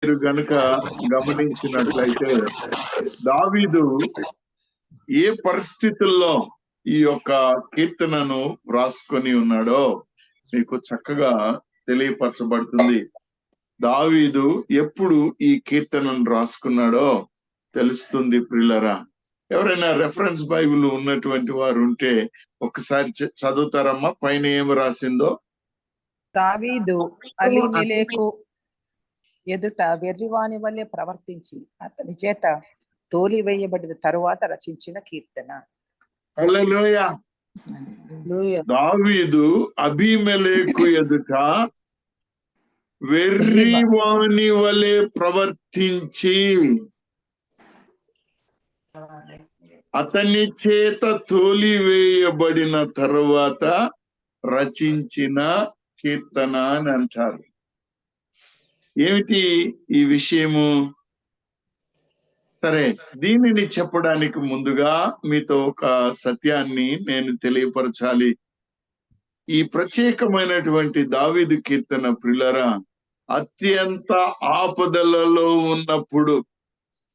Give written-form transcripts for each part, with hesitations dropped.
మీరు గనుక గమనించినట్లయితే దావీదు ఏ పరిస్థితుల్లో ఈ యొక్క కీర్తనను వ్రాసుకొని ఉన్నాడో మీకు చక్కగా తెలియపరచబడుతుంది. దావీదు ఎప్పుడు ఈ కీర్తనను రాసుకున్నాడో తెలుస్తుంది ప్రియులరా. ఎవరైనా రెఫరెన్స్ బైబిల్ ఉన్నటువంటి వారు ఉంటే ఒకసారి చదువుతారమ్మా, పైన ఏమి రాసిందో. దావీదు అబీమెలెకు ఎదుట వెర్రివాని వల్లే ప్రవర్తించి అతని చేత తోలివేయబడిన తరువాత రచించిన కీర్తన. హల్లెలూయా. దావీదు అబీమెలెకు ఎదుట వెర్రివాని వలె ప్రవర్తించి అతని చేత తోలివేయబడిన తరువాత రచించిన కీర్తన అని అంటారు. ఏమిటి ఈ విషయము? సరే, దీనిని చెప్పడానికి ముందుగా మీతో ఒక సత్యాన్ని నేను తెలియపరచాలి. ఈ ప్రత్యేకమైనటువంటి దావీదు కీర్తన ప్రియులరా, అత్యంత ఆపదలలో ఉన్నప్పుడు,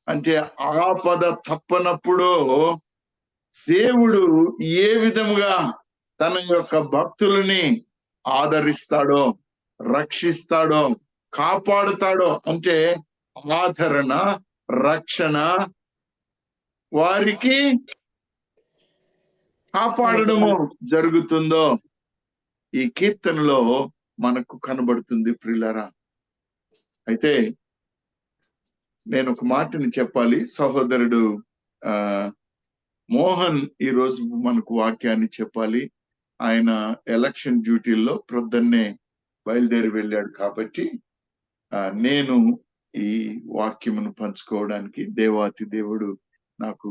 అంటే ఆపద తప్పనప్పుడు దేవుడు ఏ విధంగా తన యొక్క భక్తులని ఆదరిస్తాడో, రక్షిస్తాడో, కాపాడుతాడో, అంటే ఆదరణ, రక్షణ, వారికి కాపాడడము జరుగుతుందో ఈ కీర్తనలో మనకు కనబడుతుంది ప్రియులరా. అయితే నేను ఒక మాటని చెప్పాలి. సహోదరుడు మోహన్ ఈ రోజు మనకు వాక్యాన్ని చెప్పాలి. ఆయన ఎలక్షన్ డ్యూటీల్లో ప్రొద్దున్నే బయలుదేరి వెళ్ళాడు కాబట్టి నేను ఈ వాక్యమును పంచుకోవడానికి దేవాతి దేవుడు నాకు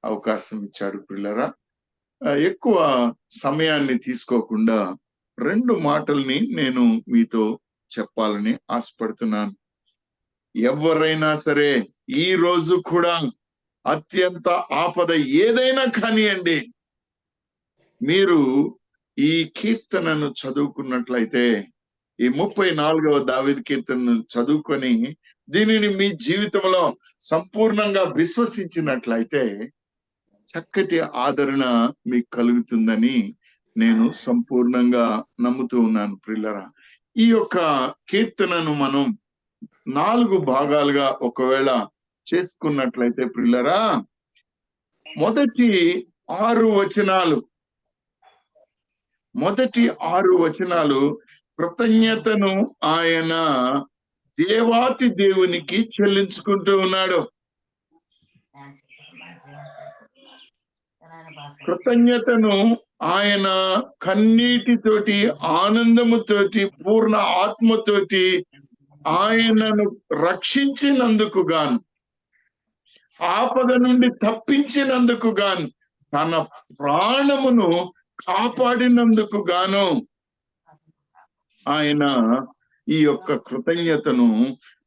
అవకాశం ఇచ్చాడు ప్రియులరా. ఎక్కువ సమయాన్ని తీసుకోకుండా 2 మాటల్ని నేను మీతో చెప్పాలని ఆశపడుతున్నాను. ఎవరైనా సరే ఈ రోజు కూడా అత్యంత ఆపద ఏదైనా కానివ్వండి, మీరు ఈ కీర్తనను చదువుకున్నట్లయితే, ఈ 34వ దావీదు కీర్తనను చదువుకొని దీనిని మీ జీవితంలో సంపూర్ణంగా విశ్వసించినట్లయితే చక్కటి ఆదరణ మీకు కలుగుతుందని నేను సంపూర్ణంగా నమ్ముతూ ఉన్నాను ప్రియులరా. ఈ యొక్క కీర్తనను మనం 4 భాగాలుగా ఒకవేళ చేసుకున్నట్లయితే ప్రియులరా, మొదటి 6 వచనాలు కృతజ్ఞతను ఆయన దేవాతి దేవునికి చెల్లించుకుంటూ ఉన్నాడు. కృతజ్ఞతను ఆయన కన్నీటితోటి, ఆనందముతోటి, పూర్ణ ఆత్మతోటి ఆయనను రక్షించినందుకు గాను, ఆపద నుండి తప్పించినందుకు గాను, తన ప్రాణమును కాపాడినందుకు గాను ఆయన ఈ యొక్క కృతజ్ఞతను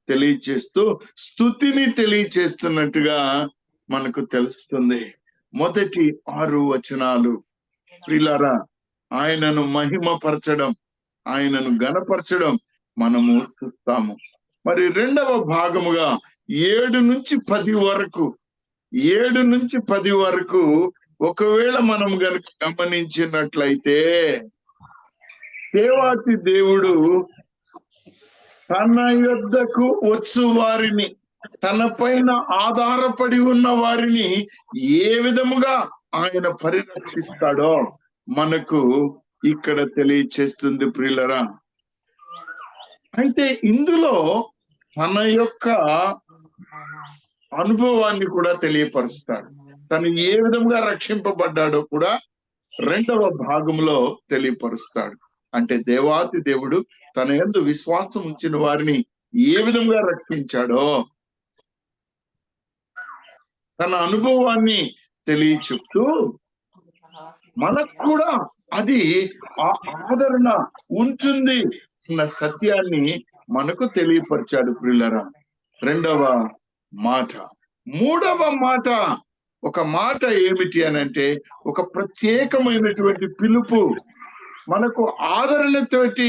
తెలియచేస్తూ స్తుతిని తెలియచేస్తున్నట్టుగా మనకు తెలుస్తుంది. మొదటి 6 వచనాలు ప్రియులారా, ఆయనను మహిమపరచడం, ఆయనను ఘనపరచడం మనము చూస్తాము. మరి 2వ భాగముగా 7 నుంచి 10 వరకు ఒకవేళ మనం గనుక గమనించినట్లయితే దేవాతి దేవుడు తన యొద్దకు వచ్చు వారిని, తన పైన ఆధారపడి ఉన్న వారిని ఏ విధముగా ఆయన పరిరక్షిస్తాడో మనకు ఇక్కడ తెలియచేస్తుంది ప్రియులరా. అయితే ఇందులో తన యొక్క అనుభవాన్ని కూడా తెలియపరుస్తాడు. తను ఏ విధంగా రక్షింపబడ్డాడో కూడా 2వ భాగంలో తెలియపరుస్తాడు. అంటే దేవాతి దేవుడు తన యందు విశ్వాసం ఉంచిన వారిని ఏ విధంగా రక్షించాడో తన అనుభవాన్ని తెలియచెప్తూ మనకు కూడా అది ఆ ఆదరణ ఉంటుంది అన్న సత్యాన్ని మనకు తెలియపరిచాడు ప్రియులరా. 2వ మాట. 3వ మాట, ఒక మాట ఏమిటి అనంటే, ఒక ప్రత్యేకమైనటువంటి పిలుపు. మనకు ఆదరణతోటి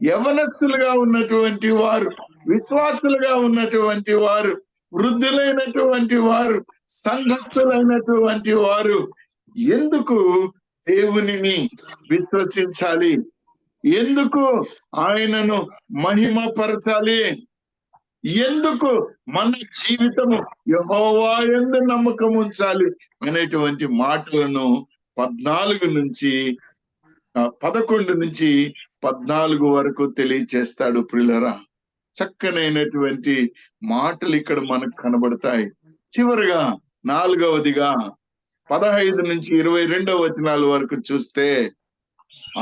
యవనస్తులుగా ఉన్నటువంటి వారు, విశ్వాసులుగా ఉన్నటువంటి వారు, వృద్ధులైనటువంటి వారు, సంఘస్థులైనటువంటి వారు ఎందుకు దేవునిని విశ్వసించాలి? ఎందుకు ఆయనను మహిమపరచాలి? ఎందుకు మన జీవితము యెహోవా యందు నమ్మకం ఉంచాలి అనేటువంటి మాటలను 11 నుంచి 14 వరకు తెలియచేస్తాడు ప్రియులరా. చక్కనైనటువంటి మాటలు ఇక్కడ మనకు కనబడతాయి. చివరిగా 4వదిగా 15 నుంచి 22 వచనాల వరకు చూస్తే,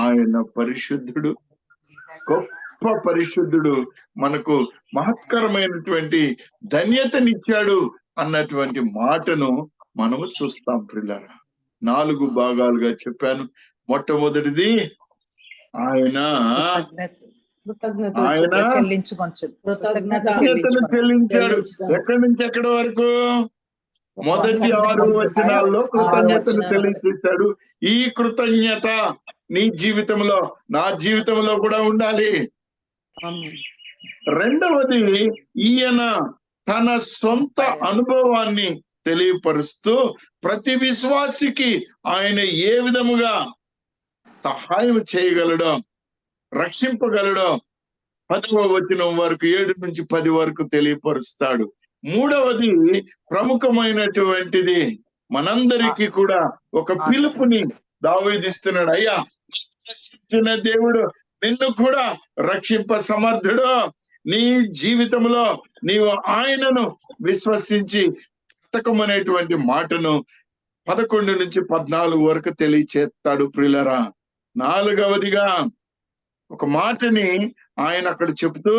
ఆయన పరిశుద్ధుడు, గొప్ప పరిశుద్ధుడు, మనకు మహత్కరమైనటువంటి ధన్యతనిచ్చాడు అన్నటువంటి మాటను మనము చూస్తాం ప్రియులారా. 4 భాగాలుగా చెప్పాను. మొట్టమొదటిది ఆయన కృతజ్ఞతను చెల్లించాడు. ఎక్కడి నుంచి ఎక్కడి వరకు? మొదటి 6 వచనాల్లో కృతజ్ఞతను చెల్లించేశాడు. ఈ కృతజ్ఞత నీ జీవితంలో, నా జీవితంలో కూడా ఉండాలి. రెండవది, ఈయన తన సొంత అనుభవాన్ని తెలియపరుస్తూ ప్రతి విశ్వాసికి ఆయన ఏ విధముగా సహాయం చేయగలడో, రక్షింపగలడో 10వ వచనం వరకు 7 నుంచి 10 వరకు తెలియపరుస్తాడు. మూడవది ప్రముఖమైనటువంటిది, మనందరికీ కూడా ఒక పిలుపుని దావీదిస్తున్నాడు. అయ్యా, రక్షించిన దేవుడు నిన్ను కూడా రక్షింప సమర్థుడు. నీ జీవితంలో నీవు ఆయనను విశ్వసించి పుస్తకమనేటువంటి మాటను 11 నుంచి 14 వరకు తెలియచేస్తాడు ప్రియులరా. 4వదిగా ఒక మాటని ఆయన అక్కడ చెబుతూ,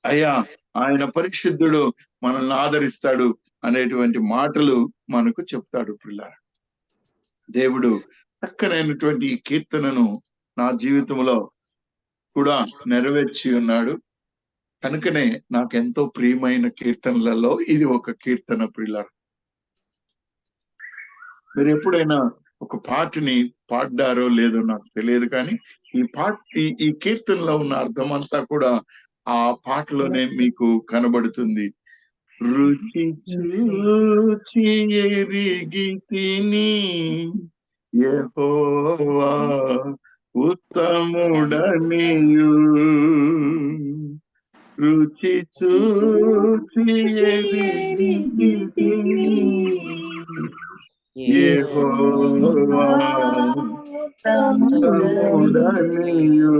అయ్యా ఆయన పరిశుద్ధుడు, మనల్ని ఆదరిస్తాడు అనేటువంటి మాటలు మనకు చెప్తాడు ప్రియులారా. దేవుడు చక్కనైనటువంటి ఈ కీర్తనను నా జీవితంలో కూడా నెరవేర్చి ఉన్నాడు. కనుకనే నాకెంతో ప్రియమైన కీర్తనలలో ఇది ఒక కీర్తన ప్రియులారా. మీరు ఎప్పుడైనా ఒక పాటని పాడారో లేదో నాకు తెలియదు, కానీ ఈ కీర్తనలో ఉన్న అర్థం అంతా కూడా ఆ పాటలోనే మీకు కనబడుతుంది. రుచి చూచి ఎరిగితిని యెహోవా ఉత్తముడనియు, రుచి చూచి ఎరిగితిని యెహోవా ఉత్తముడనియు,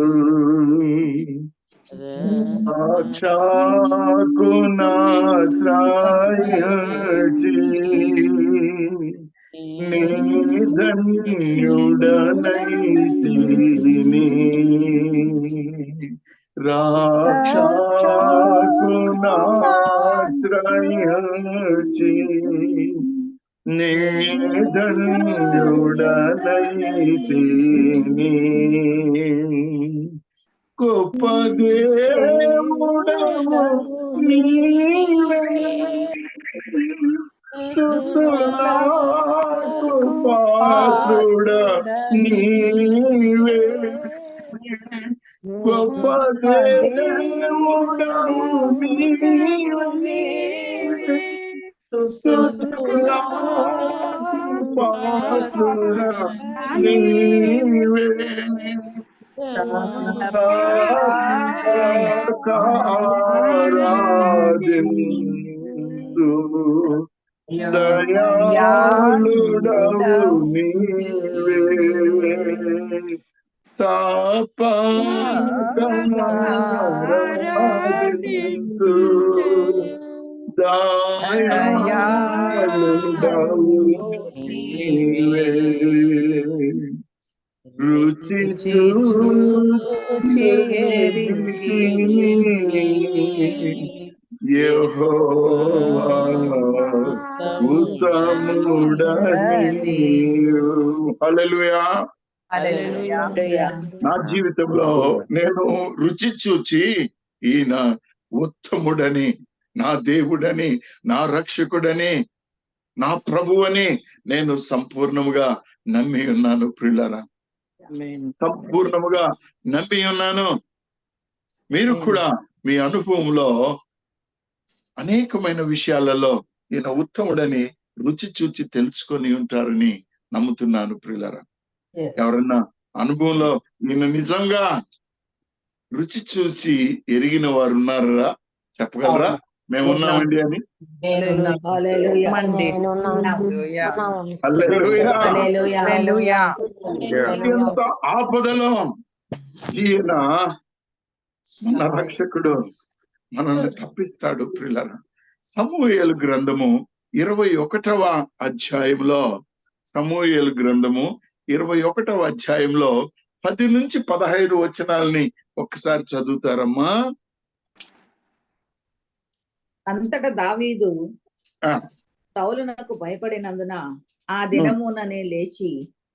సాక్షాత్కునాశ్రయించి నీ ధన్యుడనైతిని, రాక్షాత్కునాశ్రయించి నీ ధన్యుడనైతిని, గొప్ప దేవుడవు నీవే, స్తుతులకు పాత్రుడా నీవే, గొప్ప దేవుడవు నీవే, స్తుతులకు పాత్రుడా నీవే, ఆరాధింతు దయాళుడవు నీవే, తపకమారాధింతు దయాళుడవు నీవే, రుచి చూచి ఎరిగితిని యెహోవా ఉత్తముడనియు. హల్లెలూయా. నా జీవితంలో నేను రుచి చూచి ఈయన ఉత్తముడని, నా దేవుడని, నా రక్షకుడని, నా ప్రభువని నేను సంపూర్ణముగా నమ్మి ఉన్నాను ప్రియులారా. సంపూర్ణముగా నమ్మి ఉన్నాను. మీరు కూడా మీ అనుభవంలో అనేకమైన విషయాలలో ఈయన ఉత్తముడని రుచి చూచి తెలుసుకొని ఉంటారని నమ్ముతున్నాను ప్రియులారా. ఎవరన్నా అనుభవంలో ఈయన నిజంగా రుచి చూసి ఎరిగిన వారు ఉన్నారా? చెప్పగలరా? మేము ఉన్నామండి అని. హల్లెలూయా. హల్లెలూయా. హల్లెలూయా. అత్యంత ఆపదలో ఈయన మన రక్షకుడు మనల్ని తప్పిస్తాడు ప్రియులారా. సమూయేలు గ్రంథము 21వ అధ్యాయంలో, సమూయేలు గ్రంథము 21వ అధ్యాయంలో 10 నుంచి 15 వచనాలని ఒక్కసారి చదువుతారమ్మా. అంతటా దావీదు ఆ. సౌలునకు భయపడినందున ఆ దినముననే లేచి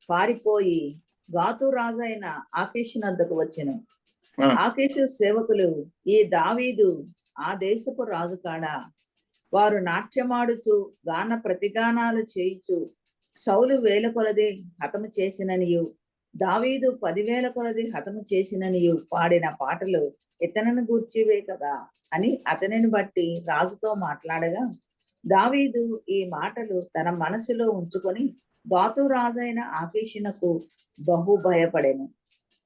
పారిపోయి గాతు రాజైన ఆకీషు నద్దకు వచ్చెను. ఆ. ఆకీషు సేవకులు, ఈ దావీదు ఆ దేశపు రాజు కాడా? వారు నాట్యమాడుచు గాన ప్రతిగానాలు చేయుచు సౌలు 1000 కొలది హతము చేసిననియు దావీదు 10,000 కొలది హతము చేసిననియు పాడిన పాటలు ఇతనిని గూర్చివే కదా అని అతనిని బట్టి రాజుతో మాట్లాడగా, దావీదు ఈ మాటలు తన మనసులో ఉంచుకొని గాతు రాజైన ఆకీషునకు బహు భయపడెను.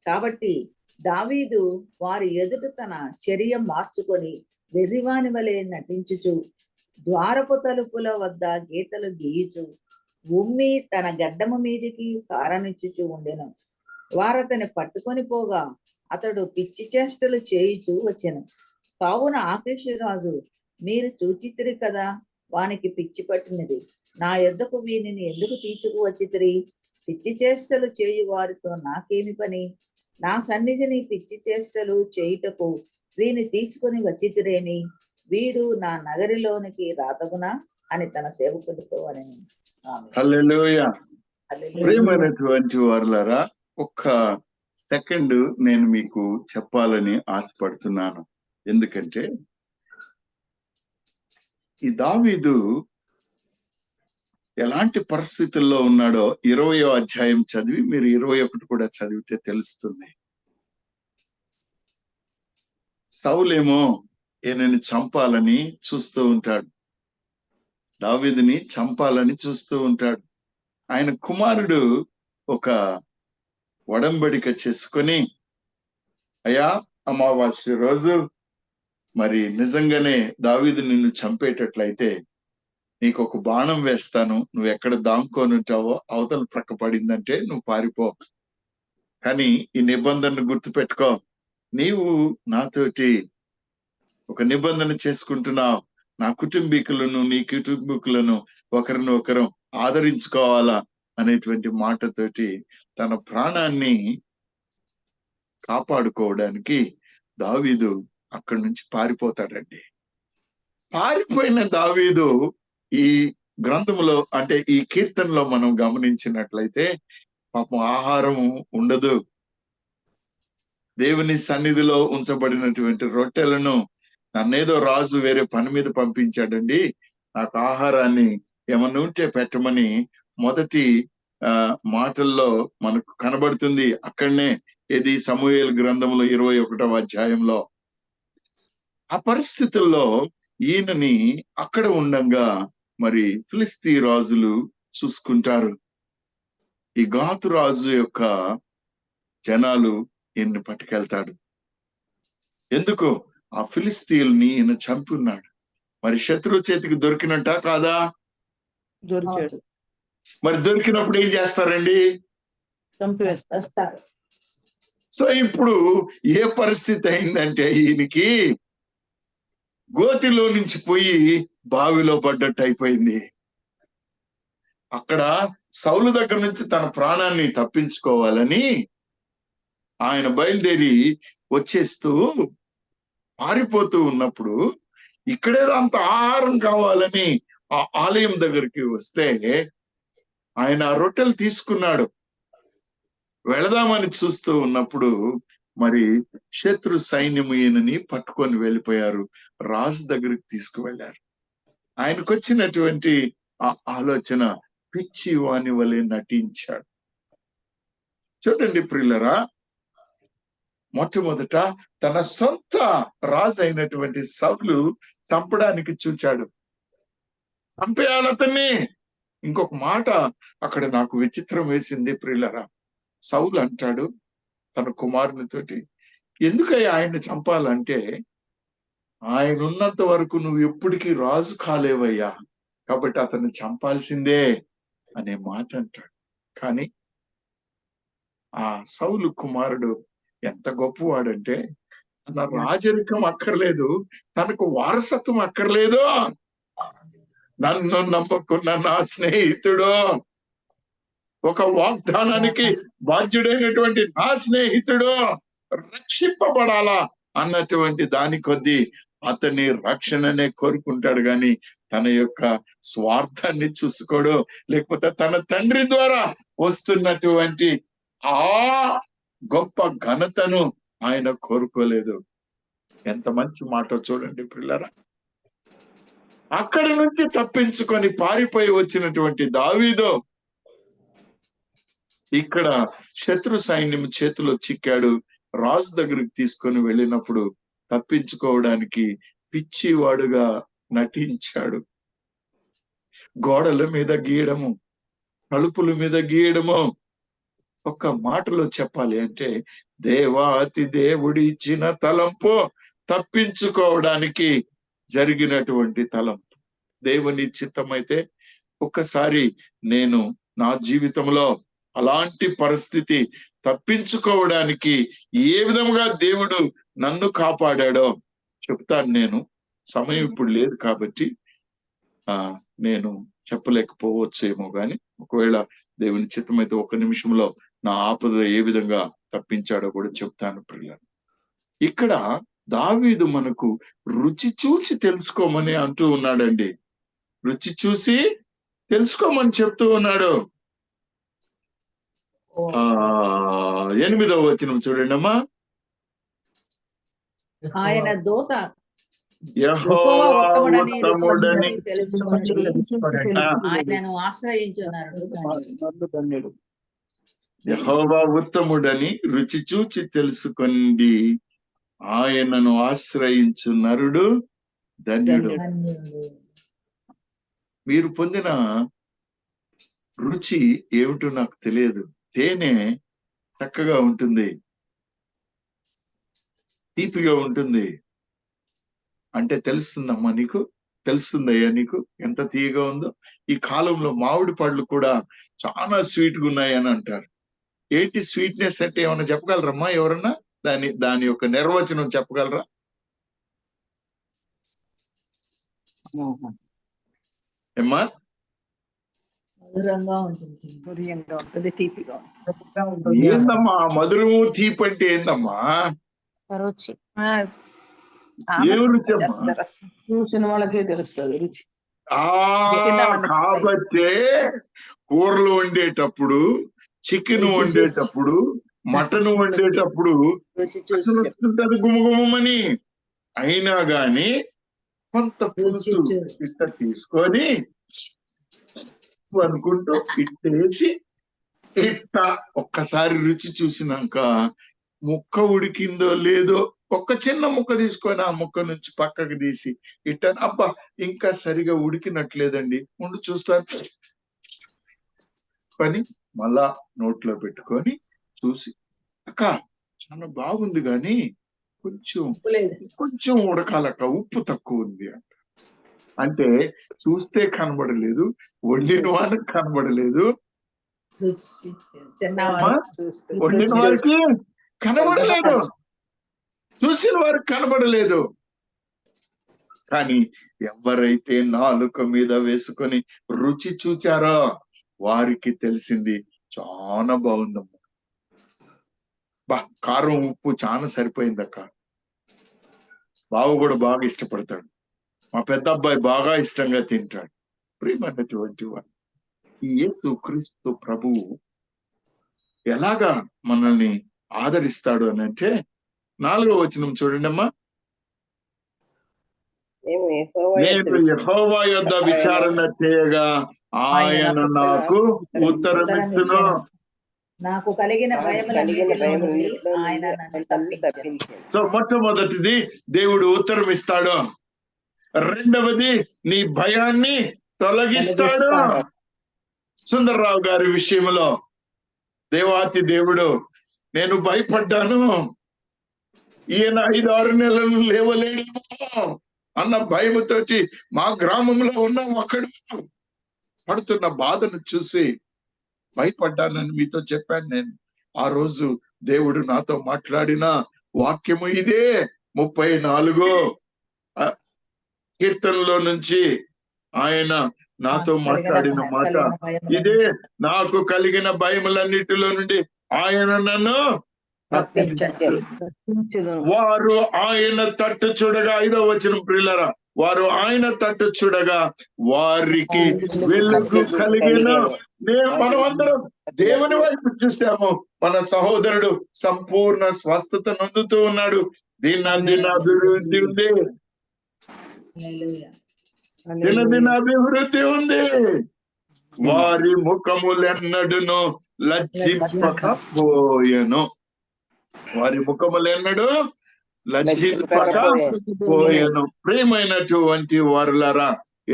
కాబట్టి దావీదు వారి ఎదుట తన చర్య మార్చుకొని వెర్రివాని వలె నటించుచు ద్వారపు తలుపుల వద్ద గీతలు గీయుచు ఉమ్మి తన గడ్డము మీదికి కారనిచ్చుచు ఉండెను. వారతని పట్టుకొని పోగా అతడు పిచ్చి చేష్టలు చేయుచు వచ్చెను. కావున ఆకీషు రాజు, మీరు చూచితిరి కదా, వానికి పిచ్చి పట్టినది. నా యొద్దకు వీనిని ఎందుకు తీసుకువచ్చితిరి? పిచ్చి చేష్టలు చేయు వారితో నాకేమి పని? నా సన్నిధిని పిచ్చి చేష్టలు చేయుటకు వీని తీసుకుని వచ్చితిరేమి? వీడు నా నగరిలోనికి రాతగునా అని తన సేవకులతో అనెను. హల్లెలూయా. ప్రియమైనటువంటి వారులారా, ఒక్క సెకండ్ నేను మీకు చెప్పాలని ఆశపడుతున్నాను. ఎందుకంటే ఈ దావీదు ఎలాంటి పరిస్థితుల్లో ఉన్నాడో 20వ అధ్యాయం చదివి మీరు 21 కూడా చదివితే తెలుస్తుంది. సౌలేమో ఈయనని చంపాలని చూస్తూ ఉంటాడు, దావీదుని చంపాలని చూస్తూ ఉంటాడు. ఆయన కుమారుడు ఒక ఒడంబడిక చేసుకొని, అయ్యా అమావాస్య రోజు మరి నిజంగానే దావీదు నిన్ను చంపేటట్లయితే నీకు ఒక బాణం వేస్తాను, నువ్వు ఎక్కడ దాంకొని ఉంటావో అవతల ప్రక్క పడిందంటే నువ్వు పారిపో, కానీ ఈ నిబంధనను గుర్తుపెట్టుకో, నీవు నాతోటి ఒక నిబంధన చేసుకుంటున్నావు, నా కుటుంబీకులను నీ కుటుంబీకులను ఒకరిని ఒకరు ఆదరించుకోవాలా అనేటువంటి మాటతోటి తన ప్రాణాన్ని కాపాడుకోవడానికి దావీదు అక్కడి నుంచి పారిపోతాడండి. పారిపోయిన దావీదు ఈ గ్రంథంలో అంటే ఈ కీర్తనలో మనం గమనించినట్లయితే పాపం ఆహారం ఉండదు. దేవుని సన్నిధిలో ఉంచబడినటువంటి రొట్టెలను నన్నేదో రాజు వేరే పని మీద పంపించాడండి, నాకు ఆహారాన్ని ఏమన్నా ఉంటే పెట్టమని మొదటి మాటల్లో మనకు కనబడుతుంది. అక్కడనే ఇది సమూయేలు గ్రంథంలో 21వ అధ్యాయంలో. ఆ పరిస్థితుల్లో ఈయనని అక్కడ ఉండంగా మరి ఫిలిస్తీ రాజులు చూసుకుంటారు. ఈ గాతు రాజు యొక్క జనాలు ఈయన్ని పట్టుకెళ్తాడు. ఎందుకు? ఆ ఫిలిస్తీయుల్ని ఈయన చంపున్నాడు. మరి శత్రువు చేతికి దొరికినట్ట కాదా? దొరికాడు. మరి దొరికినప్పుడు ఏం చేస్తారండి? చంపివేస్తారు. సో ఇప్పుడు ఏ పరిస్థితి అయిందంటే ఈయనకి గోతిలో నుంచి పోయి బావిలో పడ్డట్టు అయిపోయింది. అక్కడ సౌలు దగ్గర నుంచి తన ప్రాణాన్ని తప్పించుకోవాలని ఆయన బయలుదేరి వచ్చేస్తూ పారిపోతూ ఉన్నప్పుడు ఇక్కడేదో అంత ఆహారం కావాలని ఆ ఆలయం దగ్గరికి వస్తే ఆయన రొట్టెలు తీసుకున్నాడు. వెళదామని చూస్తూ ఉన్నప్పుడు మరి శత్రు సైన్యము ఈయనని పట్టుకొని వెళ్ళిపోయారు, రాజు దగ్గరికి తీసుకువెళ్ళారు. ఆయనకు వచ్చినటువంటి ఆ ఆలోచన పిచ్చి వాని వలె నటించాడు. చూడండి ప్రియులరా, మొట్టమొదట తన సొంత రాజు అయినటువంటి సౌలు చంపడానికి చూచాడు. చంపేయాలి అతన్ని. ఇంకొక మాట అక్కడ నాకు విచిత్రం వేసింది ప్రియులరా. సౌలు అంటాడు తన కుమారునితోటి, ఎందుకయ్యా ఆయన్ని చంపాలంటే, ఆయన ఉన్నంత వరకు నువ్వు ఎప్పటికీ రాజు కాలేవయ్యా, కాబట్టి అతన్ని చంపాల్సిందే అనే మాట అంటాడు. కానీ ఆ సౌలు కుమారుడు ఎంత గొప్పవాడంటే, తన రాజరికం అక్కర్లేదు, తనకు వారసత్వం అక్కర్లేదు. నన్ను నమ్ముకున్న నా స్నేహితుడు, ఒక వాగ్దానానికి బాధ్యుడైనటువంటి నా స్నేహితుడు రక్షింపబడాలా అన్నటువంటి దాని కొద్దీ అతని రక్షణనే కోరుకుంటాడు, గాని తన యొక్క స్వార్థాన్ని చూసుకోడు, లేకపోతే తన తండ్రి ద్వారా వస్తున్నటువంటి ఆ గొప్ప ఘనతను ఆయన కోరుకోలేదు. ఎంత మంచి మాట చూడండి పిల్లరా. అక్కడి నుంచి తప్పించుకొని పారిపోయి వచ్చినటువంటి దావీదు ఇక్కడ శత్రు సైన్యం చేతిలో చిక్కాడు. రాజు దగ్గరికి తీసుకొని వెళ్ళినప్పుడు తప్పించుకోవడానికి పిచ్చివాడుగా నటించాడు. గోడల మీద గీయడము, తలుపుల మీద గీయడము. ఒక్క మాటలో చెప్పాలి అంటే, దేవాతి దేవుడి ఇచ్చిన తలంపు తప్పించుకోవడానికి జరిగినటువంటి తలంపు. దేవుని చిత్తమైతే ఒక్కసారి నేను నా జీవితంలో అలాంటి పరిస్థితి తప్పించుకోవడానికి ఏ విధంగా దేవుడు నన్ను కాపాడాడో చెప్తాను. నేను సమయం ఇప్పుడు లేదు కాబట్టి నేను చెప్పలేకపోవచ్చేమో, కానీ ఒకవేళ దేవుని చిత్తమైతే ఒక నిమిషంలో నా ఆపద ఏ విధంగా తప్పించాడో కూడా చెప్తాను ప్రియులారా. ఇక్కడ దావీదు మనకు రుచి చూసి తెలుసుకోమని అంటూ ఉన్నాడండి. రుచి చూసి తెలుసుకోమని చెప్తూ ఉన్నాడు. 8వ వచనం చూడండి అమ్మా. ఆయన దూత యెహోవా ఉత్తముడని ఆయనను ఆశ్రయించున్నారు. యెహోవా ఉత్తముడని రుచి చూచి తెలుసుకొండి, ఆయనను ఆశ్రయించు నరుడు ధన్యుడు. మీరు పొందిన రుచి ఏమిటో నాకు తెలియదు. తేనె చక్కగా ఉంటుంది, తీపిగా ఉంటుంది అంటే తెలుస్తుందమ్మా నీకు, తెలుస్తుందయ్యా నీకు ఎంత తీయగా ఉందో. ఈ కాలంలో మామిడి పళ్ళు కూడా చాలా స్వీట్గా ఉన్నాయి అని అంటారు. ఏంటి స్వీట్నెస్ అంటే ఏమన్నా చెప్పగలరమ్మా ఎవరన్నా? దాని యొక్క నిర్వచనం చెప్పగలరా? ఏమ్మా? మధురంగా ఉంటుంది, తీపిగా ఉంటుంది. ఏందమ్మా మధురము తీపి అంటే ఏందమ్మా? రుచి ఏం రుచి అమ్మా? చూసిన వాళ్ళకే తెలుస్తుంది రుచి. కాబట్టే కూరలు వండేటప్పుడు, చికెన్ వండేటప్పుడు, మటన్ వండేటప్పుడు వస్తుంటది గుమగుమని. అయినా గాని కొంత పులుసు ఇట్ట తీసుకొని అనుకుంటూ ఇట్టేసి ఇట్ట ఒక్కసారి రుచి చూసినాక ముక్క ఉడికిందో లేదో ఒక్క చిన్న ముక్క తీసుకొని ఆ ముక్క నుంచి పక్కకు తీసి ఇట్టాను, అబ్బా ఇంకా సరిగా ఉడికినట్లేదండి, ముందు చూస్తాను అని మళ్ళా నోట్లో పెట్టుకొని చూసి, అక్క చాలా బాగుంది కానీ కొంచెం ఉడకాలక్క, ఉప్పు తక్కువ ఉంది అంట. అంటే చూస్తే కనబడలేదు, వండిన వాళ్ళకి కనబడలేదు, వండిన వారికి కనబడలేదు, చూసిన వారికి కనబడలేదు. కానీ ఎవరైతే నాలుక మీద వేసుకొని రుచి చూచారో వారికి తెలిసింది చాలా బాగుందమ్మా, కారం ఉప్పు చాలా సరిపోయింది అక్క. బావ కూడా బాగా ఇష్టపడతాడు, మా పెద్ద అబ్బాయి బాగా ఇష్టంగా తింటాడు. ప్రియమైనటువంటి వాడు ఈ యేసు క్రీస్తు ప్రభువు ఎలాగా మనల్ని ఆదరిస్తాడు అని అంటే 4వ వచనం చూడండి అమ్మా. నేను యెహోవా యొద్ద విచారణ చేయగా ఆయన నాకు ఉత్తరమిచ్చును. నాకు కలిగిన భయములన్నిటిలో నుండి ఆయన నన్ను తప్పించాడు. సో మొట్టమొదటిది దేవుడు ఉత్తరం ఇస్తాడు. రెండవది నీ భయాన్ని తొలగిస్తాడు. సుందర్రావు గారి విషయంలో దేవాతి దేవుడు, నేను భయపడ్డాను, ఈయన 5-6 నెలలు లేవలేడు అన్న భయముతోటి మా గ్రామంలో ఉన్న ఒకడు పడుతున్న బాధను చూసి భయపడ్డానని మీతో చెప్పాను నేను. ఆ రోజు దేవుడు నాతో మాట్లాడిన వాక్యము ఇదే. 34 కీర్తనలో నుంచి ఆయన నాతో మాట్లాడిన మాట ఇదే. నాకు కలిగిన భయములన్నిటిలో నుండి ఆయన నన్ను వారు ఆయన తట్టు చూడగా, 5వ వచనం ప్రియులారా, వారు ఆయన తట్టు చూడగా వారికి వెలుగు కలిగిన. మనమందరం దేవుని వైపు చూస్తాము. మన సహోదరుడు సంపూర్ణ స్వస్థత నొందుతూ ఉన్నాడు. దినాభివృద్ధి ఉంది, దినాభివృద్ధి ఉంది. వారి ముఖములెన్నడును లజ్జింపకపోయెను. వారి ముఖములెన్నడు లజ్జింపకపోయెను. ప్రియమైనటువంటి వారులారా,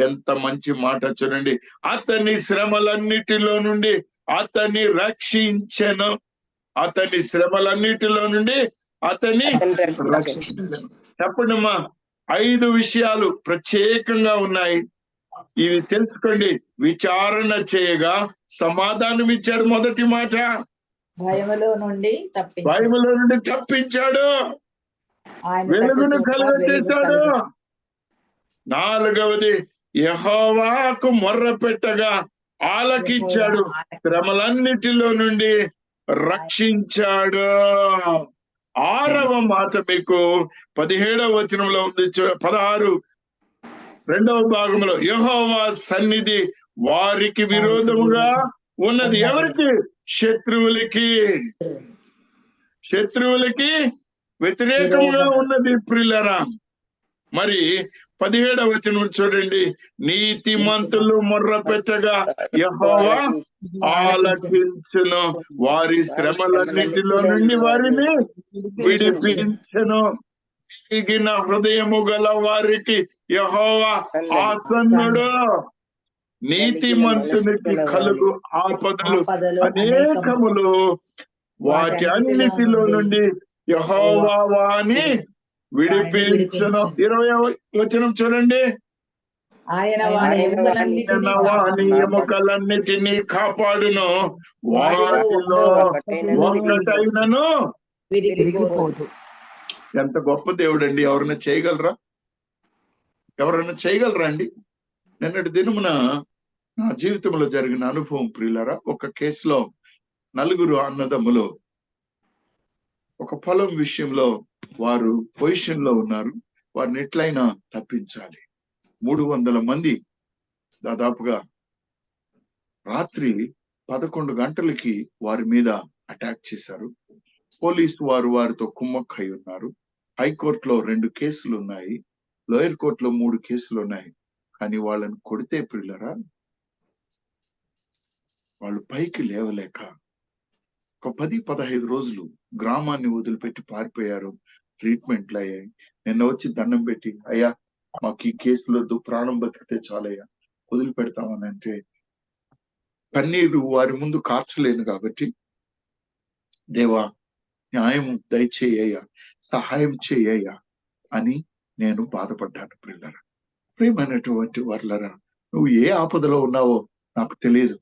ఎంత మంచి మాట చూడండి. అతని శ్రమలన్నిటిలో నుండి అతన్ని రక్షించెను. అతని శ్రమలన్నిటిలో నుండి అతన్ని రక్షించెను. చెప్పండమ్మా, 5 విషయాలు ప్రత్యేకంగా ఉన్నాయి. ఇవి తెలుసుకోండి. విచారణ చేయగా సమాధానం ఇచ్చాడు. మొదటి మాట, భయములో నుండి తప్పించాడు, వెలుగును కలుగచేశాడు. 4వది, యెహోవాకు మొర్ర పెట్టగా ఆలకించాడు, శ్రమలన్నిటిలో నుండి రక్షించాడు. 6వ మాట మీకు 17వ వచనంలో ఉంది. 16 2వ భాగంలో, యెహోవా సన్నిధి వారికి విరోధముగా ఉన్నది. ఎవరికి? శత్రువులకి వ్యతిరేకంగా ఉన్నది ప్రియులారా. మరి 17వ వచనం చూడండి. నీతిమంతులు మొర్ర పెట్టగా యెహోవా ఆలకించును, వారి శ్రమలన్నిటిలో నుండి వారిని విడిపించును. విరిగిన హృదయము గల వారికి యెహోవా ఆసన్నుడు. నీతిమంతునికి కలుగు ఆపదలు అనేకములు, వాటి అన్నిటిలో నుండి యెహోవా వాని విడిపించును. 20వ వచనం చూడండి. ఆయన వాని ఎముకలన్నిటినీ కాపాడును, వాటిలో ఒక్కటైనను విరిగిపోదు. ఎంత గొప్ప దేవుడు అండి! ఎవరైనా చేయగలరా అండి? నిన్నటి దినమున నా జీవితంలో జరిగిన అనుభవం ప్రియులారా, ఒక కేసులో 4 అన్నదమ్ములు ఒక పొలం విషయంలో వారు పొజిషన్ లో ఉన్నారు. వారిని ఎట్లయినా తప్పించాలి. 300 మంది దాదాపుగా రాత్రి 11 గంటలకి వారి మీద అటాక్ చేశారు. పోలీసు వారు వారితో కుమ్మక్కై ఉన్నారు. హైకోర్టులో 2 కేసులు ఉన్నాయి, లోయర్ కోర్టులో 3 కేసులు ఉన్నాయి. కానీ వాళ్ళని కొడితే ప్రియులరా, వాళ్ళు పైకి లేవలేక ఒక 10-15 రోజులు గ్రామాన్ని వదిలిపెట్టి పారిపోయారు. ట్రీట్మెంట్లు అయ్యాయి. నిన్న వచ్చి దండం పెట్టి, అయ్యా మాకు ఈ కేసులో ప్రాణం బతికితే చాలయ్యా, వదిలిపెడతామని అంటే కన్నీరు వారి ముందు కార్చలేను కాబట్టి, దేవా న్యాయం దయచేయ్యా, సహాయం చేయ్యా అని నేను బాధపడ్డాను. ప్రియులరా, ప్రియమైనటువంటి వారులరా, నువ్వు ఏ ఆపదలో ఉన్నావో నాకు తెలియదు,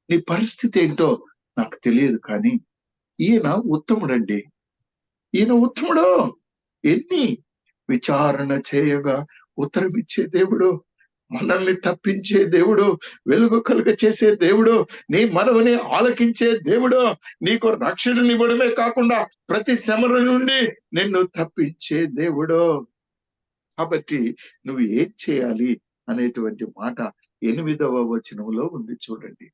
నీ పరిస్థితి ఏంటో నాకు తెలియదు. కానీ ఈయన ఉత్తముడండి. ఈయన ఉత్తముడు. ఎన్ని విచారణ చేయగా ఉత్తరం ఇచ్చే దేవుడు, మనల్ని తప్పించే దేవుడు, వెలుగు కలుగ చేసే దేవుడు, నీ మనవుని ఆలకించే దేవుడు, నీకు రక్షణనివ్వడమే కాకుండా ప్రతి శ్రమ నుండి నిన్ను తప్పించే దేవుడు. కాబట్టి నువ్వు ఏం చేయాలి అనేటువంటి మాట 8వ వచనంలో ఉంది. చూడండి.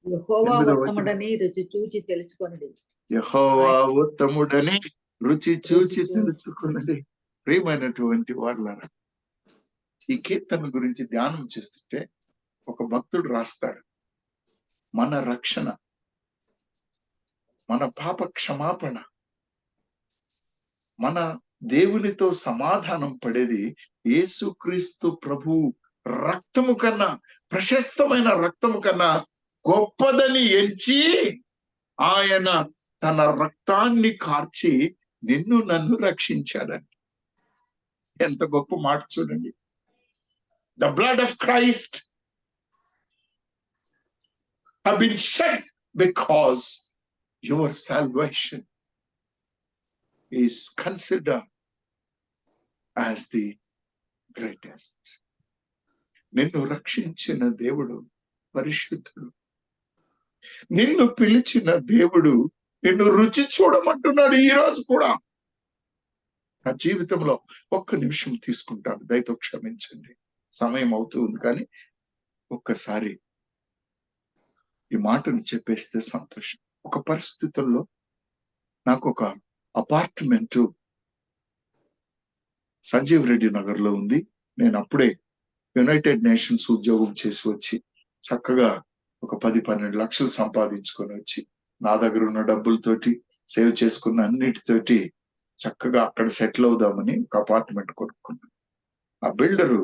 యెహోవా ఉత్తముడని రుచి చూచి తెలుసుకొనుడి. యెహోవా ఉత్తముడని రుచి చూచి తెలుసుకొనుడి. ప్రియమైనటువంటి వారులారా, ఈ కీర్తన గురించి ధ్యానం చేస్తుంటే ఒక భక్తుడు రాస్తాడు, మన రక్షణ మన పాప క్షమాపణ, మన దేవునితో సమాధానం పడేది యేసుక్రీస్తు ప్రభు రక్తము కన్నా, ప్రశస్తమైన రక్తము కన్నా గొప్పదని ఎంచి ఆయన తన రక్తాన్ని కార్చి నిన్ను నన్ను రక్షించాడని. ఎంత గొప్ప మాట చూడండి. The blood of Christ have been shed because your salvation is considered as the greatest. నిన్ను రక్షించిన దేవుడు పరిశుద్ధుడు. నిన్ను పిలిచిన దేవుడు నిన్ను రుచి చూడమంటున్నాడు ఈ రోజు కూడా. నా జీవితంలో ఒక్క నిమిషం తీసుకుంటాను, దయతో క్షమించండి, సమయం అవుతూ ఉంది, కానీ ఒక్కసారి ఈ మాటను చెప్పేస్తే సంతోషం. ఒక పరిస్థితుల్లో నాకు ఒక అపార్ట్మెంటు సంజీవ్ రెడ్డి నగర్ లో ఉంది. నేను అప్పుడే యునైటెడ్ నేషన్స్ ఉద్యోగం చేసి వచ్చి చక్కగా ఒక 10-12 లక్షలు సంపాదించుకొని వచ్చి నా దగ్గర ఉన్న డబ్బులతోటి సేవ్ చేసుకున్న అన్నిటితోటి చక్కగా అక్కడ సెటిల్ అవుదామని ఒక అపార్ట్మెంట్ కొనుక్కున్నాను. ఆ బిల్డరు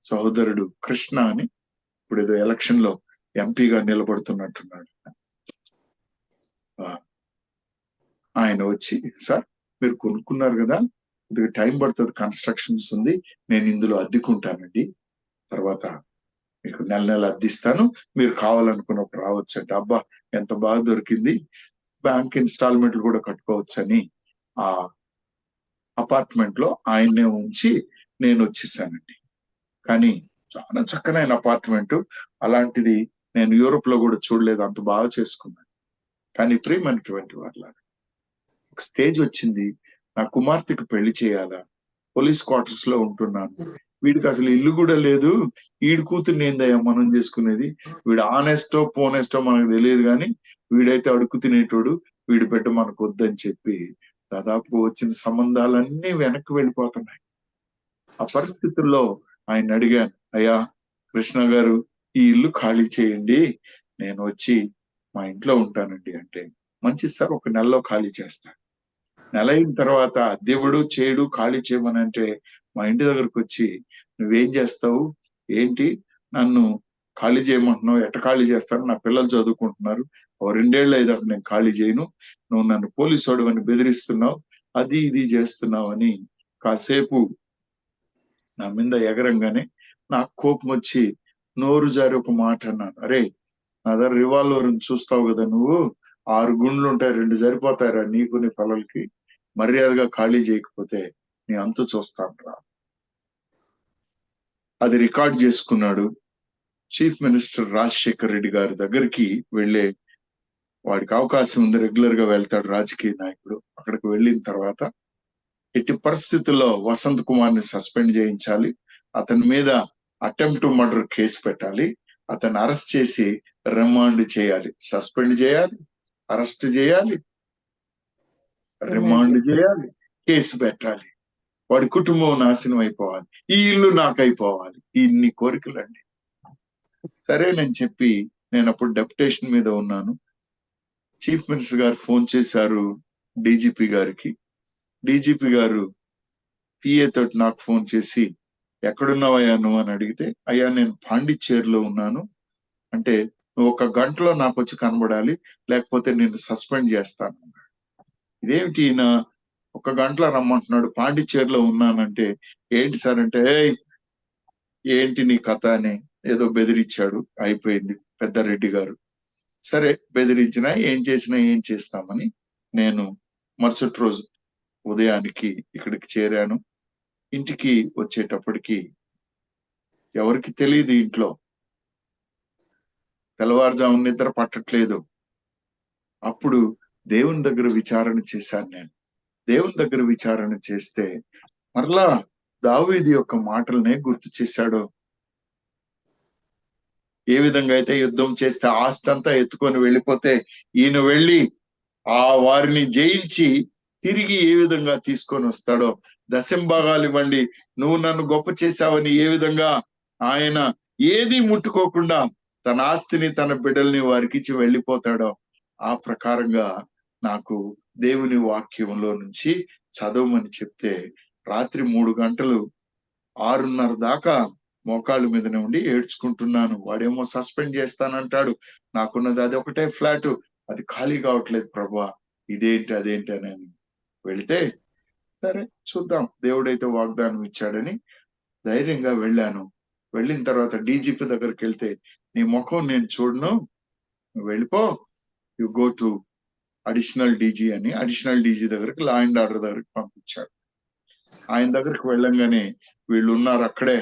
సహోదరుడు కృష్ణ అని ఇప్పుడు ఏదో ఎలక్షన్ లో ఎంపీగా నిలబడుతున్నట్టున్నాడు. ఆయన వచ్చి, సార్ మీరు కొనుక్కున్నారు కదా, ఇది టైం పడుతుంది, కన్స్ట్రక్షన్స్ ఉంది, నేను ఇందులో అద్దెకుంటానండి, తర్వాత మీకు నెల నెల అద్దిస్తాను, మీరు కావాలనుకున్నప్పుడు రావచ్చు అంటే, అబ్బా ఎంత బాగా దొరికింది, బ్యాంక్ ఇన్స్టాల్మెంట్లు కూడా కట్టుకోవచ్చని ఆ అపార్ట్మెంట్ లో ఆయన్నే ఉంచి నేను వచ్చేసానండి. కానీ చాలా చక్కనైన అపార్ట్మెంట్, అలాంటిది నేను యూరోప్ లో కూడా చూడలేదు, అంత బాగా చేసుకున్నాను. కానీ ప్రియమైనటువంటి వాళ్ళ ఒక స్టేజ్ వచ్చింది, నా కుమార్తెకు పెళ్లి చేయాలా, పోలీస్ క్వార్టర్స్ లో ఉంటున్నాను, వీడికి అసలు ఇల్లు కూడా లేదు, వీడి కూతుర్ని ఏందయ్యా మనం చేసుకునేది, వీడు ఆనెస్టో పోనెస్టో మనకు తెలియదు, కానీ వీడైతే అడుగు తినేటోడు, వీడి బిడ్డ మనకు వద్దని చెప్పి దాదాపు వచ్చిన సంబంధాలన్నీ వెనక్కి వెళ్ళిపోతున్నాయి. ఆ పరిస్థితుల్లో ఆయన అడిగాను, అయ్యా కృష్ణ గారు ఈ ఇల్లు ఖాళీ చేయండి, నేను వచ్చి మా ఇంట్లో ఉంటానండి అంటే, మంచిది సార్, ఒక నెలలో ఖాళీ చేస్తాను. నెల అయిన తర్వాత దేవుడు చేయడు, ఖాళీ చేయమని అంటే మా ఇంటి దగ్గరకు వచ్చి, నువ్వేం చేస్తావు ఏంటి, నన్ను ఖాళీ చేయమంటున్నావు, ఎట్ట ఖాళీ చేస్తాను, నా పిల్లలు చదువుకుంటున్నారు, 2 ఏళ్ళు అయ్యాక నేను ఖాళీ చేయను, నువ్వు నన్ను పోలీసు వాడు అని బెదిరిస్తున్నావు, అది ఇది చేస్తున్నావు అని కాసేపు నా మీద ఎగరంగానే నాకు కోపం వచ్చి నోరు జారి ఒక మాట అన్నాను, అరే నా దగ్గర రివాల్వర్ చూస్తావు కదా నువ్వు, 6 గుండ్లు ఉంటాయి, 2 సరిపోతాయిరా నీకు నీ పిల్లలకి, మర్యాదగా ఖాళీ చేయకపోతే నీ అంతు చూస్తాను రా. అది రికార్డ్ చేసుకున్నాడు. చీఫ్ మినిస్టర్ రాజశేఖర్ రెడ్డి గారి దగ్గరికి వెళ్ళే వాడికి అవకాశం ఉంది, రెగ్యులర్ గా వెళ్తాడు రాజకీయ నాయకుడు. అక్కడికి వెళ్ళిన తర్వాత ఎట్టి పరిస్థితుల్లో వసంత్ కుమార్ ని సస్పెండ్ చేయించాలి, అతని మీద అటెంప్ట్ టు మర్డర్ కేసు పెట్టాలి, అతన్ని అరెస్ట్ చేసి రిమాండ్ చేయాలి, సస్పెండ్ చేయాలి, అరెస్ట్ చేయాలి, రిమాండ్ చేయాలి, కేసు పెట్టాలి, వాడి కుటుంబం నాశనం అయిపోవాలి, ఈ ఇల్లు నాకు అయిపోవాలి, ఇన్ని కోరికలండి. సరేనని చెప్పి నేను అప్పుడు డెప్యుటేషన్ మీద ఉన్నాను. చీఫ్ మినిస్టర్ గారు ఫోన్ చేశారు డీజీపీ గారికి. డీజీపీ గారు పిఏ తోటి నాకు ఫోన్ చేసి, ఎక్కడున్నావయ్యా నువ్వు అని అడిగితే, అయ్యా నేను పాండిచ్చేరిలో ఉన్నాను అంటే, నువ్వు 1 గంటలో నాకు వచ్చి కనబడాలి, లేకపోతే నేను సస్పెండ్ చేస్తాను. ఇదేమిటి ఈయన 1 గంటలో రమ్మంటున్నాడు, పాండిచ్చేరిలో ఉన్నానంటే, ఏంటి సార్ అంటే, ఏంటి నీ కథ అని ఏదో బెదిరించాడు, అయిపోయింది పెద్దారెడ్డి గారు. సరే బెదిరించినా ఏం చేసినా ఏం చేస్తామని నేను మరుసటి రోజు ఉదయానికి ఇక్కడికి చేరాను. ఇంటికి వచ్చేటప్పటికి ఎవరికి తెలియదు, ఇంట్లో తెల్లవారుజాము నిద్ర పట్టట్లేదు. అప్పుడు దేవుని దగ్గర విచారణ చేశాను నేను. దేవుని దగ్గర విచారణ చేస్తే మరలా దావీదు యొక్క మాటలనే గుర్తు చేశాడు. ఏ విధంగా అయితే యుద్ధం చేస్తే ఆస్తి అంతా ఎత్తుకొని వెళ్ళిపోతే, ఈయన వెళ్ళి ఆ వారిని జయించి తిరిగి ఏ విధంగా తీసుకొని వస్తాడో, దశంభాగాలు ఇవ్వండి, నువ్వు నన్ను గొప్ప చేశావని ఏ విధంగా ఆయన ఏది ముట్టుకోకుండా తన ఆస్తిని తన బిడ్డల్ని వారికి ఇచ్చి వెళ్ళిపోతాడో, ఆ ప్రకారంగా నాకు దేవుని వాక్యంలో నుంచి చదవమని చెప్తే రాత్రి 3 గంటలు 6:30 దాకా మోకాళ్ళ మీదనే ఉండి ఏడ్చుకుంటున్నాను. వాడేమో సస్పెండ్ చేస్తానంటాడు. నాకున్నది అది ఒకటే ఫ్లాట్, అది ఖాళీ కావట్లేదు ప్రభువా, ఇదేంటి అదేంటి అని వెళితే, సరే చూద్దాం దేవుడైతే వాగ్దానం ఇచ్చాడని ధైర్యంగా వెళ్ళాను. వెళ్ళిన తర్వాత డీజీపీ దగ్గరికి వెళ్తే, నీ ముఖం నేను చూడను, నువ్వు వెళ్ళిపో, you go to additional DG అని అడిషనల్ డీజీ దగ్గరికి, లా అండ్ ఆర్డర్ దగ్గరికి పంపించాడు. ఆయన దగ్గరికి వెళ్ళంగానే వీళ్ళు ఉన్నారు అక్కడే.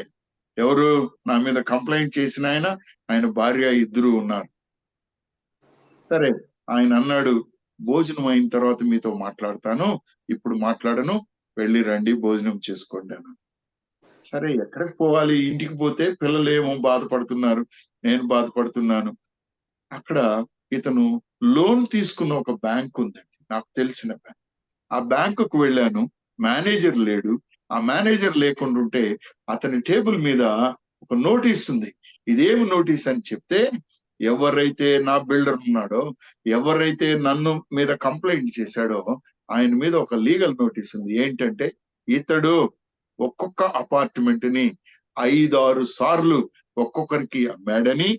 ఎవరు? నా మీద కంప్లైంట్ చేసిన ఆయన భార్య ఇద్దరు ఉన్నారు. సరే ఆయన అన్నాడు, భోజనం అయిన తర్వాత మీతో మాట్లాడతాను, ఇప్పుడు మాట్లాడను, వెళ్ళి రండి భోజనం చేసుకోండి అన్నాను. సరే ఎక్కడికి పోవాలి? ఇంటికి పోతే పిల్లలు ఏమో బాధపడుతున్నారు, నేను బాధపడుతున్నాను. అక్కడ ఇతను లోన్ తీసుకున్న ఒక బ్యాంక్ ఉందండి, నాకు తెలిసిన బ్యాంక్. ఆ బ్యాంకుకు వెళ్ళాను. మేనేజర్ లేడు. ఆ మేనేజర్ లేకుండా ఉంటే అతని టేబుల్ మీద ఒక నోటీస్ ఉంది. ఇదేమి నోటీస్ అని చెప్తే, ఎవరైతే నా బిల్డర్ ఉన్నాడో, ఎవరైతే నన్ను మీద కంప్లైంట్ చేశాడో ఆయన మీద ఒక లీగల్ నోటీస్ ఉంది. ఏంటంటే, ఇతడు ఒక్కొక్క అపార్ట్మెంట్ ని 5-6 సార్లు ఒక్కొక్కరికి అమ్మాడని,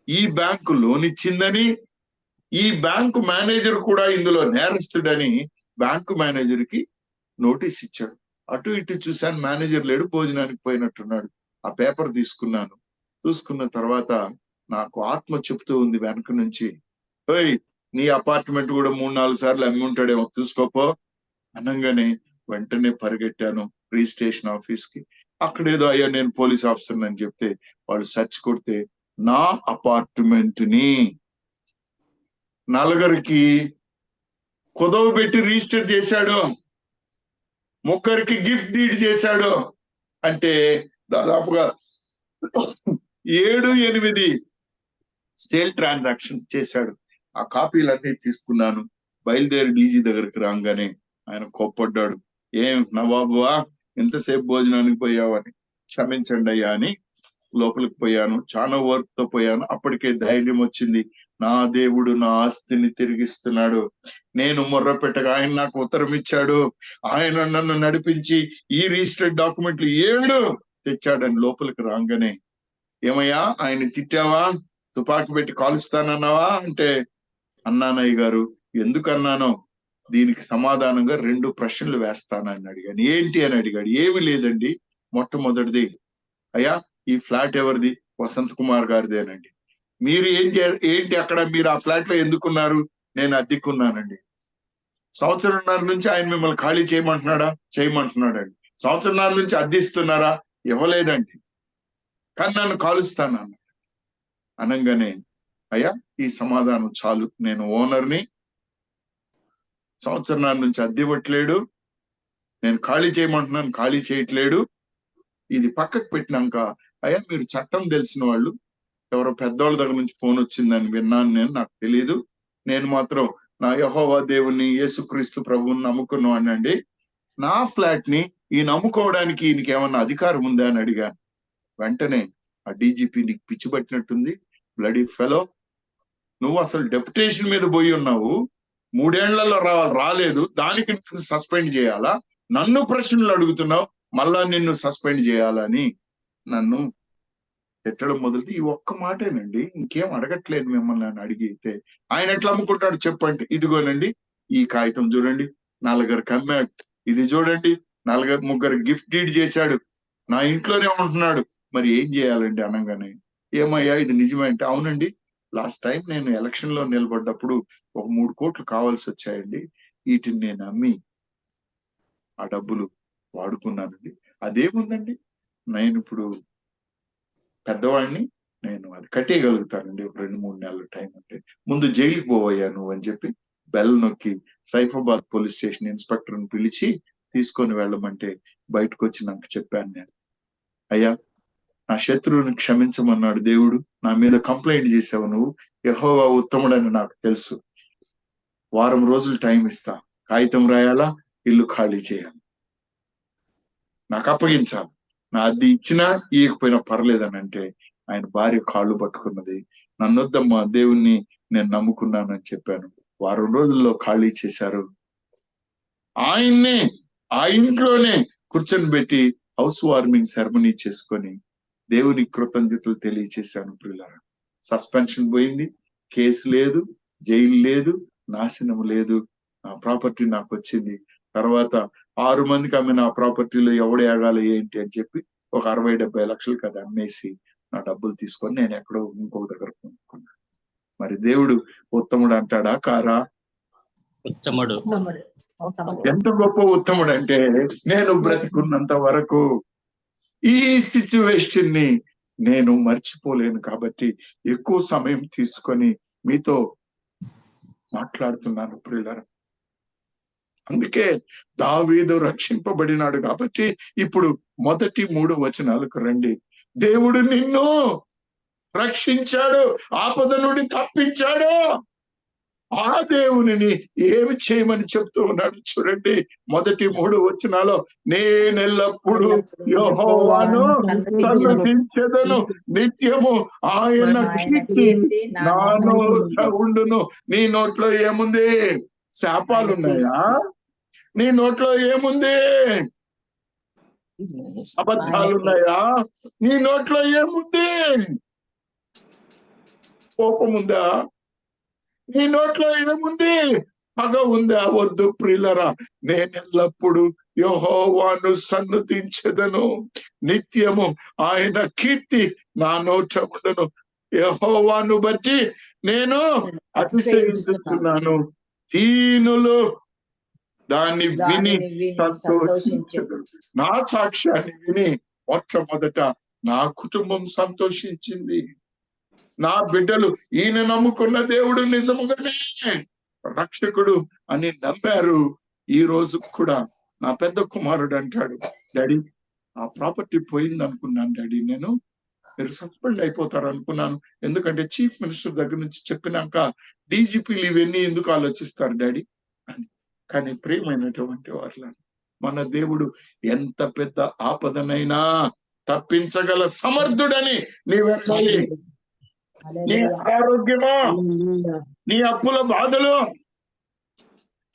ఈ బ్యాంకు లోన్ ఇచ్చిందని, ఈ బ్యాంకు మేనేజర్ కూడా ఇందులో నేరస్తుడని బ్యాంకు మేనేజర్ కి నోటీస్ ఇచ్చాడు. అటు ఇటు చూశాను, మేనేజర్ లేడు, భోజనానికి పోయినట్టున్నాడు. ఆ పేపర్ తీసుకున్నాను. చూసుకున్న తర్వాత నాకు ఆత్మ చెప్తూ ఉంది వెనక నుంచి, ఓయ్ నీ అపార్ట్మెంట్ కూడా 3-4 సార్లు అమ్మి ఉంటాడేమో, చూసుకోపో అనగానే వెంటనే పరిగెట్టాను రిజిస్ట్రేషన్ ఆఫీస్ కి. అక్కడేదో అయ్యా నేను పోలీస్ ఆఫీసర్ అని చెప్తే వాళ్ళు సెర్చ్ కొడితే నా అపార్ట్మెంట్ ని నలుగురికి కుదవ పెట్టి రిజిస్టర్ చేశాడు, ముగ్గురికి గిఫ్ట్ డీడ్ చేశాడు. అంటే దాదాపుగా 7-8 సేల్ ట్రాన్సాక్షన్స్ చేశాడు. ఆ కాపీలన్నీ తీసుకున్నాను. బయలుదేరి డీజీ దగ్గరికి రాగానే ఆయన కోప్పడ్డాడు. ఏం నవాబువా, ఎంతసేపు భోజనానికి పోయావని. క్షమించండి అయ్యా అని లోపలికి పోయాను. చాలా వర్క్ తో పోయాను. అప్పటికే ధైర్యం వచ్చింది, నా దేవుడు నా ఆస్తిని తిరిగిస్తున్నాడు. నేను మొర్ర పెట్టగా ఆయన నాకు ఉత్తరం ఇచ్చాడు. ఆయన నన్ను నడిపించి ఈ రిజిస్టర్డ్ డాక్యుమెంట్లు 7 తెచ్చాడని లోపలికి రాగానే, ఏమయ్యా ఆయన తిట్టావా, తుపాకి పెట్టి కాలుస్తానన్నావా అంటే, అన్నానయ్య గారు. ఎందుకు అన్నానో దీనికి సమాధానంగా 2 ప్రశ్నలు వేస్తానని అడిగాను. ఏంటి అని అడిగాడు. ఏమి లేదండి, మొట్టమొదటిది, అయ్యా ఈ ఫ్లాట్ ఎవరిది? వసంత్ కుమార్ గారిదేనండి. మీరు ఏంటి అక్కడ, మీరు ఆ ఫ్లాట్ లో ఎందుకున్నారు? నేను అద్దెకున్నానండి. 1.5 సంవత్సరం నుంచి ఆయన మిమ్మల్ని ఖాళీ చేయమంటున్నాడా? చేయమంటున్నాడండి. 1.5 సంవత్సరం నుంచి అద్దెస్తున్నారా? ఇవ్వలేదండి. కానీ నన్ను కాలుస్తానన్నా. అనగానే, అయ్యా ఈ సమాధానం చాలు, నేను ఓనర్ని, 1 సంవత్సరం నుంచి అద్దె ఇవ్వట్లేడు, నేను ఖాళీ చేయమంటున్నాను, ఖాళీ చేయట్లేడు. ఇది పక్కకు పెట్టినాక, అయ్యా మీరు చట్టం తెలిసిన వాళ్ళు, ఎవరో పెద్దవాళ్ళ దగ్గర నుంచి ఫోన్ వచ్చిందని విన్నాను నేను, నాకు తెలియదు. నేను మాత్రం నా యెహోవా దేవుణ్ణి యేసుక్రీస్తు ప్రభువుని నమ్ముకున్నానండి. నా ఫ్లాట్ ని ఈ నమ్ముకోవడానికి ఈయనకి ఏమన్నా అధికారం ఉందా అని అడిగాను. వెంటనే ఆ డీజీపీ, నీకు పిచ్చి పట్టినట్టుంది, బ్లడీ ఫెలో, నువ్వు అసలు డెప్యుటేషన్ మీద పోయి ఉన్నావు, 3 ఏళ్లలో రాలేదు, దానికి సస్పెండ్ చేయాలా? నన్ను ప్రశ్నలు అడుగుతున్నావు, మళ్ళా నిన్ను సస్పెండ్ చేయాలని నన్ను తిట్టడం మొదలుది. ఈ ఒక్క మాటేనండి, ఇంకేం అడగట్లేదు మిమ్మల్ని అని అడిగితే, ఆయన ఎట్లా అమ్ముకుంటాడు చెప్పండి. ఇదిగోనండి ఈ కాగితం చూడండి, 4 అమ్మాడు, ఇది చూడండి 3 గిఫ్ట్ డీడ్ చేశాడు, నా ఇంట్లోనే ఉంటున్నాడు, మరి ఏం చేయాలండి అనగానే, ఏమయ్యా ఇది నిజమే అంటే, అవునండి లాస్ట్ టైం నేను ఎలక్షన్ లో నిలబడ్డప్పుడు ఒక 3 కోట్లు కావాల్సి వచ్చాయండి, వీటిని నేను అమ్మి ఆ డబ్బులు వాడుకున్నానండి. అదేముందండి, నేను ఇప్పుడు పెద్దవాడిని, నేను అది కట్టేయగలుగుతానండి, 2-3 నెలల టైం అంటే. ముందు జైలుకి పోవయ్యా నువ్వు అని చెప్పి బెల్ నొక్కి సైఫాబాద్ పోలీస్ స్టేషన్ ఇన్స్పెక్టర్ ని పిలిచి తీసుకొని వెళ్ళమంటే బయటకు వచ్చి నాకు చెప్పాను నేను, అయ్యా నా శత్రువుని క్షమించమన్నాడు దేవుడు, నా మీద కంప్లైంట్ చేసావు నువ్వు, యెహోవా ఉత్తముడని నాకు తెలుసు, వారం రోజులు టైం ఇస్తా, కాగితం రాయాలా, ఇల్లు ఖాళీ చేయాలి, నాకు అప్పగించాలి, నా అద్దె ఇచ్చినా ఇవ్వకపోయినా పర్లేదని అంటే, ఆయన భార్య కాళ్ళు పట్టుకున్నది, నన్నొద్దమ్మా దేవుణ్ణి నేను నమ్ముకున్నానని చెప్పాను. వారం రోజుల్లో ఖాళీ చేశారు. ఆయన్నే ఆ ఇంట్లోనే కూర్చొని పెట్టి హౌస్ వార్మింగ్ సెరమనీ చేసుకొని దేవుని కృతజ్ఞతలు తెలియచేశాను ప్రియులారా. సస్పెన్షన్ పోయింది, కేసు లేదు, జైలు లేదు, నాశనం లేదు. నా ప్రాపర్టీ నాకు వచ్చింది. తర్వాత 6 మందికి అమ్మిన ఆ ప్రాపర్టీలో ఎవడు ఏగాలి ఏంటి అని చెప్పి ఒక 60-70 లక్షలకి అది అమ్మేసి నా డబ్బులు తీసుకొని నేను ఎక్కడో ఇంకొక దగ్గర కొనుక్కున్నాను. మరి దేవుడు ఉత్తముడు అంటాడా కారా? ఉత్తముడు. ఎంత గొప్ప ఉత్తముడు అంటే, నేను బ్రతికున్నంత వరకు ఈ సిచ్యువేషన్ ని నేను మర్చిపోలేను కాబట్టి ఎక్కువ సమయం తీసుకొని మీతో మాట్లాడుతున్నాను ప్రియులారా. అందుకే దావీదు రక్షింపబడినాడు కాబట్టి ఇప్పుడు మొదటి 3 వచనాలకు రండి. దేవుడు నిన్ను రక్షించాడు, ఆపద నుండి తప్పించాడు. ఆ దేవునిని ఏమి చేయమని చెప్తూ ఉన్నాడు చూడండి. మొదటి 3 వచనాలు, నేనెల్లప్పుడు యెహోవాను సన్నుతించెదను, నిత్యము ఆయన కీర్తి నా నోట ఉండును. నీ నోట్లో ఏముంది? శాపాలున్నాయా? నీ నోట్లో ఏముంది? అబద్ధాలున్నాయా? నీ నోట్లో ఏముంది? కోపం ఉందా? నీ నోట్లో ఏముంది? పగ ఉందా? వద్దు ప్రియులరా. నేనెల్లప్పుడు యెహోవాను సన్నుతించెదను, నిత్యము ఆయన కీర్తి నా నోట ఉండను. యెహోవాను బట్టి నేను అతిశయించుతున్నాను, దీనులు దాన్ని విని సంతోషించదు. నా సాక్ష్యాన్ని విని మొట్టమొదట నా కుటుంబం సంతోషించింది. నా బిడ్డలు ఈయన నమ్ముకున్న దేవుడు నిజముగానే రక్షకుడు అని నమ్మారు. ఈ రోజు కూడా నా పెద్ద కుమారుడు అంటాడు, డాడీ ఆ ప్రాపర్టీ పోయింది అనుకున్నాను డాడీ, నేను మీరు సస్పెండ్ అయిపోతారు అనుకున్నాను. ఎందుకంటే చీఫ్ మినిస్టర్ దగ్గర నుంచి చెప్పినాక డీజీపీలు ఇవన్నీ ఎందుకు ఆలోచిస్తారు డాడీ అని. కానీ ప్రియమైనటువంటి వాళ్ళ మన దేవుడు ఎంత పెద్ద ఆపదనైనా తప్పించగల సమర్థుడని నీవెళ్ళాలి. నీ ఆరోగ్యమా, నీ అప్పుల బాధలు,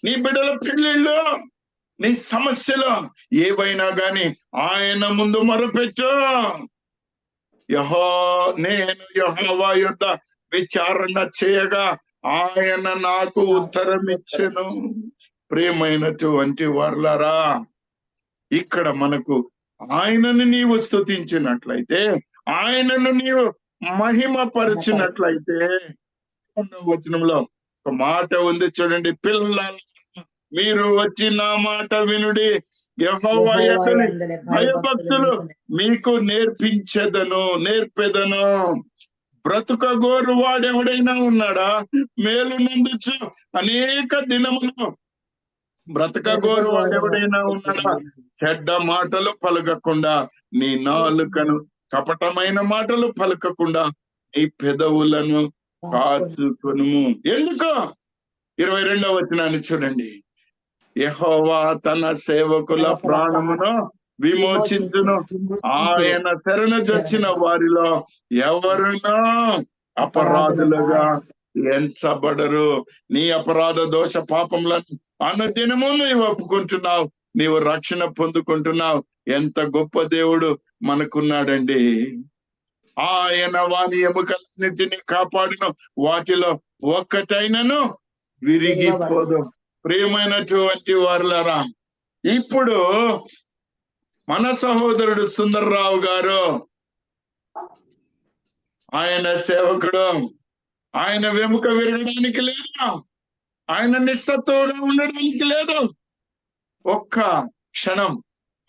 నీ బిడ్డల పెళ్లిళ్ళు, నీ సమస్యలు ఏవైనా గాని ఆయన ముందు మొరపెట్టు. నేను యెహోవా యొద్ద విచారణ చేయగా ఆయన నాకు ఉత్తరం ఇచ్చెను. ప్రియమైనటువంటి వారలారా, ఇక్కడ మనకు ఆయనను నీవు స్తుతించినట్లయితే, ఆయనను నీవు మహిమ పరిచినట్లయితే, వచనంలో ఒక మాట ఉంది చూడండి, పిల్లల మీరు వచ్చి నా మాట వినుడి, యెహోవా యందు భయభక్తులు మీకు నేర్పెదను. బ్రతుకగోరు వాడెవడైనా ఉన్నాడా? మేలు నందుచు అనేక దినములు బ్రతకగోరు వాడెవడైనా ఉన్నాడా? చెడ్డ మాటలు పలకకుండా నీ నాలుకను, కపటమైన మాటలు పలకకుండా నీ పెదవులను కాచుకొనుము. ఎందుకు? 22వ వచనాన్ని చూడండి. యెహోవా తన సేవకుల ప్రాణమును విమోచించును, ఆయన శరణుజొచ్చిన వారిలో ఎవరునూ అపరాధులుగా ఎంచబడరు. నీ అపరాధ దోష పాపములను అనుదినము నీవు ఒప్పుకుంటున్నావు, నీవు రక్షణ పొందుకుంటున్నావు. ఎంత గొప్ప దేవుడు మనకున్నాడండి. ఆయన వాని ఎముకలన్నిటిని కాపాడును, వాటిలో ఒక్కటైనను విరిగిపోదు. ప్రియమైనటువంటి వారులారా, ఇప్పుడు మన సహోదరుడు సుందర్రావు గారు, ఆయన సేవకుడు, ఆయన వెముక విరగడానికి లేదు, ఆయన నిస్సత్తుగా ఉండడానికి లేదు. ఒక్క క్షణం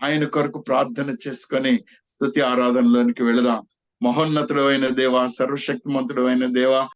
ఆయన కొరకు ప్రార్థన చేసుకొని స్తుతి ఆరాధనలోనికి వెళదాం. మహోన్నతుడు అయిన దేవా, సర్వశక్తిమంతుడు అయిన దేవా,